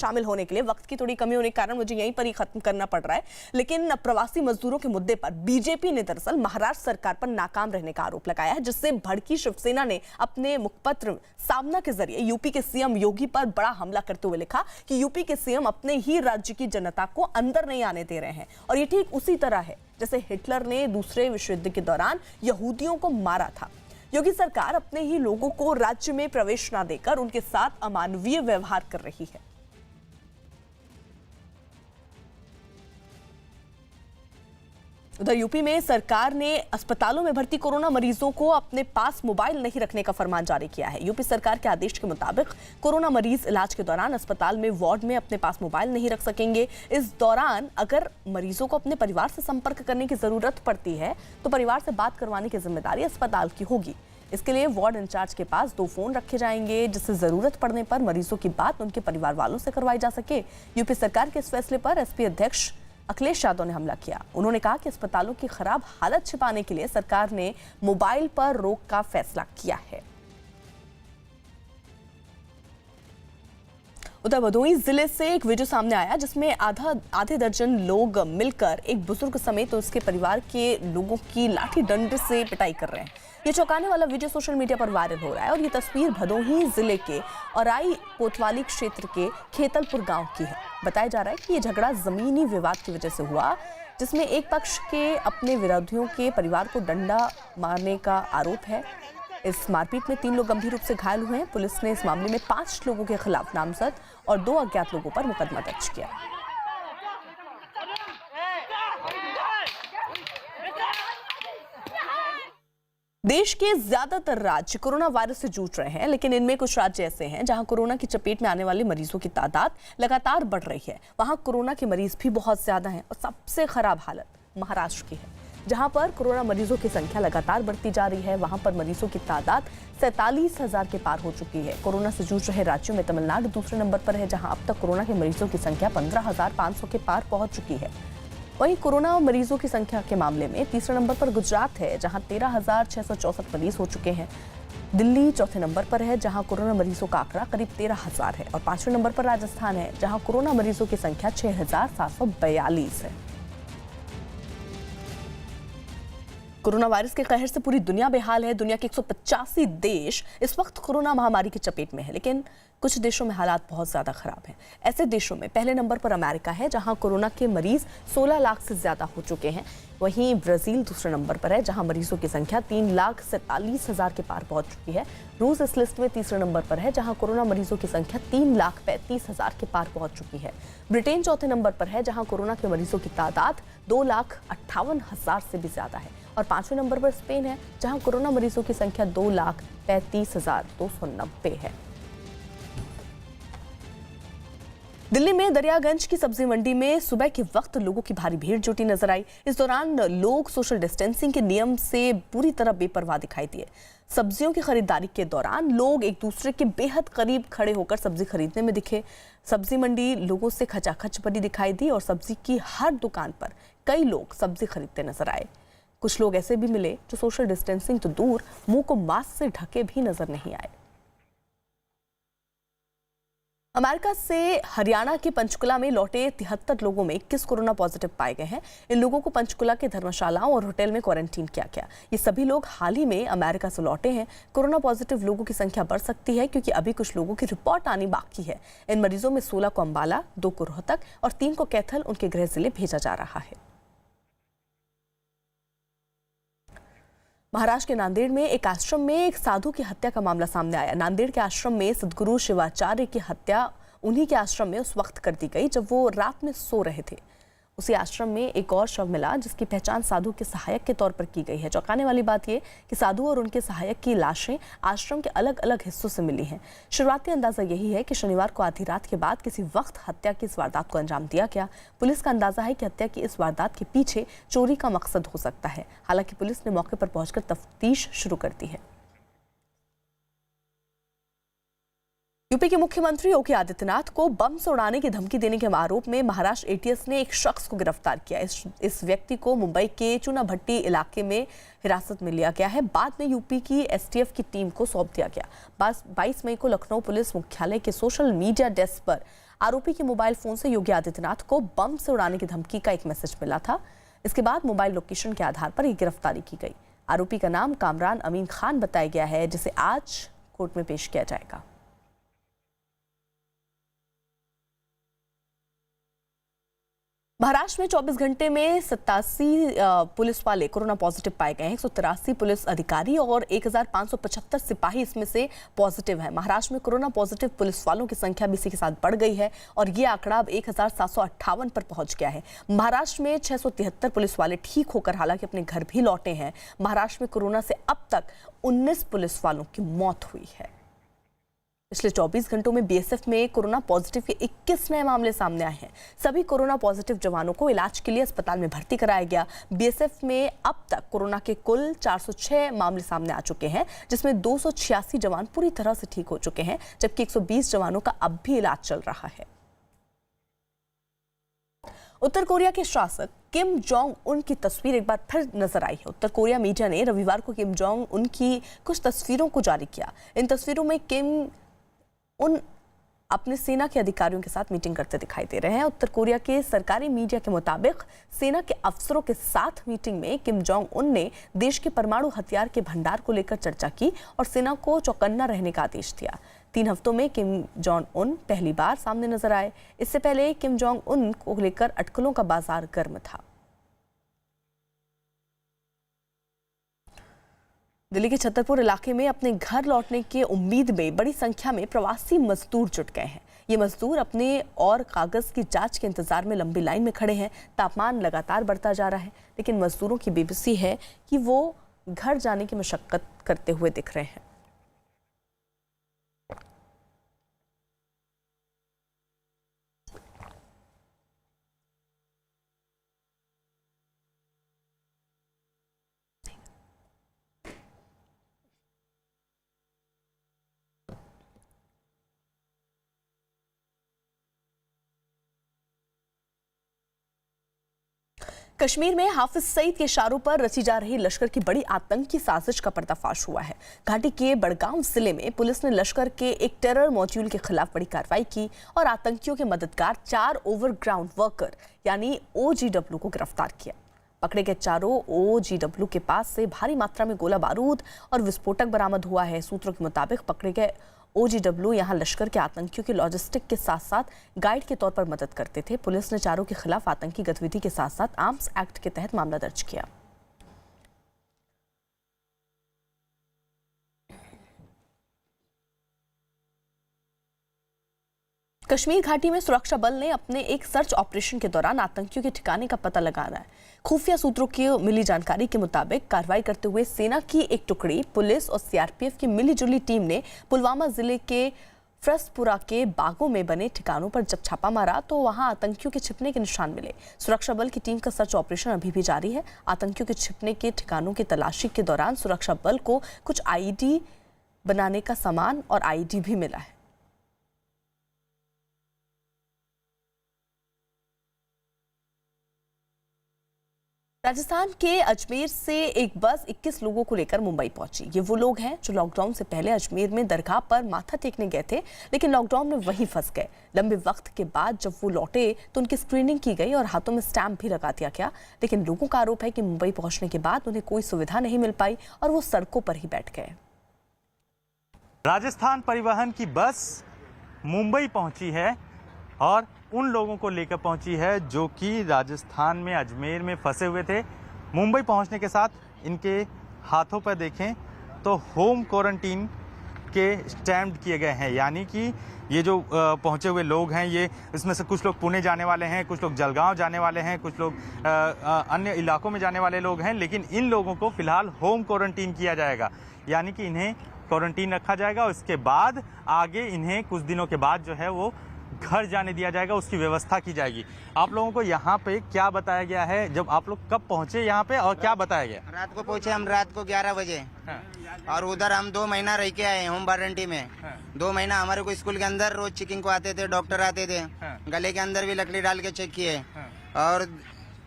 शामिल होने के लिए। वक्त की थोड़ी कमी होने के कारण मुझे यहीं पर ही खत्म करना पड़ रहा है, लेकिन प्रवासी मजदूरों के मुद्दे पर बीजेपी ने दरअसल महाराष्ट्र सरकार पर नाकाम रहने का आरोप लगाया है, जिससे भड़की शिवसेना ने अपने मुखपत्र सामना के जरिए यूपी के सीएम योगी पर बड़ा हमला करते हुए लिखा कि यूपी के सीएम अपने ही राज्य की जनता को अंदर नहीं आने दे रहे हैं। और ये ठीक उसी तरह है जैसे हिटलर ने दूसरे विश्व युद्ध के दौरान यहूदियों को मारा था। योगी सरकार अपने ही लोगों को राज्य में प्रवेश न देकर उनके साथ अमानवीय व्यवहार कर रही है। उधर यूपी में सरकार ने अस्पतालों में भर्ती कोरोना मरीजों को अपने पास मोबाइल नहीं रखने का फरमान जारी किया है। यूपी सरकार के आदेश के मुताबिक कोरोना मरीज इलाज के दौरान अस्पताल में वार्ड में अपने पास मोबाइल नहीं रख सकेंगे। इस दौरान अगर मरीजों को अपने परिवार से संपर्क करने की जरूरत पड़ती है तो परिवार से बात करवाने की जिम्मेदारी अस्पताल की होगी। इसके लिए वार्ड इंचार्ज के पास 2 फोन रखे जाएंगे, जिससे जरूरत पड़ने पर मरीजों की बात उनके परिवार वालों से करवाई जा सके। यूपी सरकार के इस फैसले पर एसपी अध्यक्ष अखिलेश यादव ने हमला किया। उन्होंने कहा कि अस्पतालों की खराब हालत छिपाने के लिए सरकार ने मोबाइल पर रोक का फैसला किया है। उधर भदोही जिले से एक वीडियो सामने आया जिसमें आधे दर्जन लोग मिलकर एक बुजुर्ग समेत उसके परिवार के लोगों की लाठी डंडे से पिटाई कर रहे हैं। ये चौंकाने वाला वीडियो सोशल मीडिया पर वायरल हो रहा है और ये तस्वीर भदोही जिले के औराई कोतवाली क्षेत्र के खेतलपुर गांव की है। बताया जा रहा है कि ये झगड़ा जमीनी विवाद की वजह से हुआ, जिसमें एक पक्ष के अपने विरोधियों के परिवार को डंडा मारने का आरोप है। इस मारपीट में 3 लोग गंभीर रूप से घायल हुए हैं। पुलिस ने इस मामले में 5 लोगों के खिलाफ नामजद और 2 अज्ञात लोगों पर मुकदमा दर्ज किया। देश के ज्यादातर राज्य कोरोना वायरस से जूझ रहे हैं, लेकिन इनमें कुछ राज्य ऐसे हैं जहां कोरोना की चपेट में आने वाले मरीजों की तादाद लगातार बढ़ रही है। वहां कोरोना के मरीज भी बहुत ज्यादा हैं और सबसे खराब हालत महाराष्ट्र की है, जहां पर कोरोना मरीजों की संख्या लगातार बढ़ती जा रही है। वहां पर मरीजों की तादाद 47,000 के पार हो चुकी है। कोरोना से जूझ रहे राज्यों में तमिलनाडु दूसरे नंबर पर है, जहां अब तक कोरोना के मरीजों की संख्या 15,500 के पार पहुंच चुकी है। वहीं कोरोना मरीजों की संख्या के मामले में तीसरे नंबर पर गुजरात है, जहां 13,664 मरीज हो चुके हैं। दिल्ली चौथे नंबर पर है, जहां कोरोना मरीजों का आंकड़ा करीब 13,000 है। और 5वें नंबर पर राजस्थान है, जहां कोरोना मरीजों की संख्या 6,742 है। कोरोना वायरस के कहर से पूरी दुनिया बेहाल है। दुनिया के 185 देश इस वक्त कोरोना महामारी की चपेट में है, लेकिन कुछ देशों में हालात बहुत ज्यादा खराब हैं। ऐसे देशों में पहले नंबर पर अमेरिका है, जहां कोरोना के मरीज 16 लाख से ज्यादा हो चुके हैं। वहीं ब्राजील दूसरे नंबर पर है, जहां मरीजों की संख्या 3,47,000 के पार पहुंच चुकी है। रूस इस लिस्ट में तीसरे नंबर पर है, जहां कोरोना मरीजों की संख्या 3,35,000 के पार पहुंच चुकी है। ब्रिटेन चौथे नंबर पर है, जहां कोरोना के मरीजों की तादाद 2,58,000 से भी ज्यादा है। और 5वें नंबर पर स्पेन है, जहां कोरोना मरीजों की संख्या 2,35,290 है। दिल्ली में दरियागंज की सब्जी मंडी में सुबह के वक्त लोगों की भारी भीड़ जुटी नजर आई। इस दौरान लोग सोशल डिस्टेंसिंग के नियम से पूरी तरह बेपरवाह दिखाई दिए। सब्जियों की खरीदारी के दौरान लोग एक दूसरे के बेहद करीब खड़े होकर सब्जी खरीदने में दिखे। सब्जी मंडी लोगों से खचाखच भरी दिखाई दी और सब्जी की हर दुकान पर कई लोग सब्जी खरीदते नजर आए। कुछ लोग ऐसे भी मिले जो सोशल डिस्टेंसिंग तो दूर, मुंह को मास्क से ढके भी नजर नहीं आए। अमेरिका से हरियाणा के पंचकुला में लौटे 73 लोगों में 21 कोरोना पॉजिटिव पाए गए हैं। इन लोगों को पंचकुला के धर्मशालाओं और होटल में क्वारंटीन किया गया। ये सभी लोग हाल ही में अमेरिका से लौटे हैं। कोरोना पॉजिटिव लोगों की संख्या बढ़ सकती है, क्योंकि अभी कुछ लोगों की रिपोर्ट आनी बाकी है। इन मरीजों में 16 को अंबाला, 2 को रोहतक और 3 को कैथल उनके गृह जिले भेजा जा रहा है। महाराष्ट्र के नांदेड़ में एक आश्रम में एक साधु की हत्या का मामला सामने आया। नांदेड़ के आश्रम में सद्गुरु शिवाचार्य की हत्या उन्हीं के आश्रम में उस वक्त कर दी गई जब वो रात में सो रहे थे। उसी आश्रम में एक और शव मिला, जिसकी पहचान साधु के सहायक के तौर पर की गई है। चौंकाने वाली बात यह कि साधु और उनके सहायक की लाशें आश्रम के अलग अलग हिस्सों से मिली हैं। शुरुआती अंदाजा यही है कि शनिवार को आधी रात के बाद किसी वक्त हत्या की इस वारदात को अंजाम दिया गया। पुलिस का अंदाजा है कि हत्या की इस वारदात के पीछे चोरी का मकसद हो सकता है। हालांकि पुलिस ने मौके पर पहुंचकर तफ्तीश शुरू कर दी है। यूपी के मुख्यमंत्री योगी आदित्यनाथ को बम से उड़ाने की धमकी देने के आरोप में महाराष्ट्र एटीएस ने एक शख्स को गिरफ्तार किया। इस व्यक्ति को मुंबई के चुनाभट्टी इलाके में हिरासत में लिया गया है। बाद में यूपी की एसटीएफ की टीम को सौंप दिया गया। 22 मई को लखनऊ पुलिस मुख्यालय के सोशल मीडिया डेस्क पर आरोपी के मोबाइल फोन से योगी आदित्यनाथ को बम से उड़ाने की धमकी का एक मैसेज मिला था। इसके बाद मोबाइल लोकेशन के आधार पर ये गिरफ्तारी की गई। आरोपी का नाम कामरान अमीन खान बताया गया है, जिसे आज कोर्ट में पेश किया जाएगा। महाराष्ट्र में 24 घंटे में 87 पुलिस वाले कोरोना पॉजिटिव पाए गए हैं। 183 पुलिस अधिकारी और 1575 सिपाही इसमें से पॉजिटिव है। महाराष्ट्र में कोरोना पॉजिटिव पुलिस वालों की संख्या भी इसी के साथ बढ़ गई है और ये आंकड़ा अब 1758 पर पहुंच गया है। महाराष्ट्र में 673 पुलिस वाले ठीक होकर हालांकि अपने घर भी लौटे हैं। महाराष्ट्र में कोरोना से अब तक 19 पुलिस वालों की मौत हुई है। पिछले 24 घंटों में बीएसएफ में कोरोना पॉजिटिव के 21 नए मामले सामने आए हैं। सभी कोरोना पॉजिटिव जवानों को इलाज के लिए अस्पताल में भर्ती कराया गया। बीएसएफ में अब तक कोरोना के कुल 406 मामले सामने आ चुके हैं, जिसमें 286 जवान पूरी तरह से ठीक हो चुके हैं, जबकि 120 जवानों का अब भी इलाज चल रहा है। उत्तर कोरिया के शासक किम जोंग उन की तस्वीर एक बार फिर नजर आई है। उत्तर कोरिया मीडिया ने रविवार को किम जोंग उन की कुछ तस्वीरों को जारी किया। इन तस्वीरों में किम उन अपने सेना के अधिकारियों के साथ मीटिंग करते दिखाई दे रहे हैं। उत्तर कोरिया के सरकारी मीडिया के मुताबिक सेना के अफसरों के साथ मीटिंग में किम जोंग उन ने देश के परमाणु हथियार के भंडार को लेकर चर्चा की और सेना को चौकन्ना रहने का आदेश दिया। 3 हफ्तों में किम जोंग उन पहली बार सामने नजर आए। इससे पहले किम जोंग उन को लेकर अटकलों का बाजार गर्म था। दिल्ली के छतरपुर इलाके में अपने घर लौटने की उम्मीद में बड़ी संख्या में प्रवासी मजदूर जुट गए हैं। ये मजदूर अपने और कागज की जांच के इंतजार में लंबी लाइन में खड़े हैं। तापमान लगातार बढ़ता जा रहा है, लेकिन मजदूरों की बेबसी है कि वो घर जाने की मशक्कत करते हुए दिख रहे हैं। कश्मीर में हाफिज सईद के इशारों पर रची जा रही लश्कर की बड़ी आतंकी साजिश का पर्दाफाश हुआ है। घाटी के बड़गांव जिले में पुलिस ने लश्कर के एक टेरर मॉड्यूल के खिलाफ बड़ी कार्रवाई की और आतंकियों के मददगार 4 ओवरग्राउंड वर्कर यानी OGW को गिरफ्तार किया। पकड़े गए चारों OGW के पास से भारी मात्रा में गोला बारूद और विस्फोटक बरामद हुआ है। सूत्रों के मुताबिक पकड़े गए OGW यहां लश्कर के आतंकियों के लॉजिस्टिक के साथ साथ गाइड के तौर पर मदद करते थे। पुलिस ने चारों के खिलाफ आतंकी गतिविधि के साथ साथ आर्म्स एक्ट के तहत मामला दर्ज किया। कश्मीर घाटी में सुरक्षा बल ने अपने एक सर्च ऑपरेशन के दौरान आतंकियों के ठिकाने का पता लगाना है। खुफिया सूत्रों की मिली जानकारी के मुताबिक कार्रवाई करते हुए सेना की एक टुकड़ी, पुलिस और सीआरपीएफ की मिलीजुली टीम ने पुलवामा जिले के फ्रसपुरा के बागों में बने ठिकानों पर जब छापा मारा तो वहां आतंकियों के छिपने के निशान मिले। सुरक्षा बल की टीम का सर्च ऑपरेशन अभी भी जारी है। आतंकियों के छिपने के ठिकानों की तलाशी के दौरान सुरक्षा बल को कुछ आईडी बनाने का सामान और आईडी भी मिला है। राजस्थान के अजमेर से एक बस 21 लोगों को लेकर मुंबई पहुंची। ये वो लोग हैं जो लॉकडाउन से पहले अजमेर में दरगाह पर माथा टेकने गए थे, लेकिन लॉकडाउन में वहीं फंस गए। लंबे वक्त के बाद जब वो लौटे तो उनकी स्क्रीनिंग की गई और हाथों में स्टैंप भी लगा दिया गया, लेकिन लोगों का आरोप है कि मुंबई पहुंचने के बाद उन्हें कोई सुविधा नहीं मिल पाई और वो सड़कों पर ही बैठ गए। राजस्थान परिवहन की बस मुंबई पहुंची है और उन लोगों को लेकर पहुंची है जो कि राजस्थान में अजमेर में फंसे हुए थे। मुंबई पहुंचने के साथ इनके हाथों पर देखें तो होम क्वारंटीन के स्टैम्प किए गए हैं, यानी कि ये जो पहुंचे हुए लोग हैं, ये इसमें से कुछ लोग पुणे जाने वाले हैं, कुछ लोग जलगांव जाने वाले हैं, कुछ लोग अन्य इलाकों में जाने वाले लोग हैं, लेकिन इन लोगों को फिलहाल होम क्वारंटीन किया जाएगा, यानी कि इन्हें क्वारंटीन रखा जाएगा और इसके बाद आगे इन्हें कुछ दिनों के बाद जो है वो घर जाने दिया जाएगा, उसकी व्यवस्था की जाएगी। आप लोगों को यहाँ पे क्या बताया गया है, जब आप लोग कब पहुँचे यहाँ पे और क्या बताया गया? रात को पहुँचे हम, रात को 11 बजे। हाँ। और उधर हम 2 महीना रह के आए होम वारंटी में। हाँ। 2 महीना हमारे को स्कूल के अंदर रोज चेकिंग को आते थे, डॉक्टर आते थे। हाँ। गले के अंदर भी लकड़ी डाल के चेक किए। हाँ। और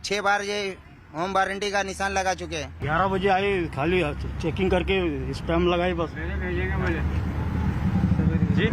6 बार ये होम वारंटी का निशान लगा चुके। 11 बजे आए, खाली चेकिंग करके स्टैम्प लगाई बस। जी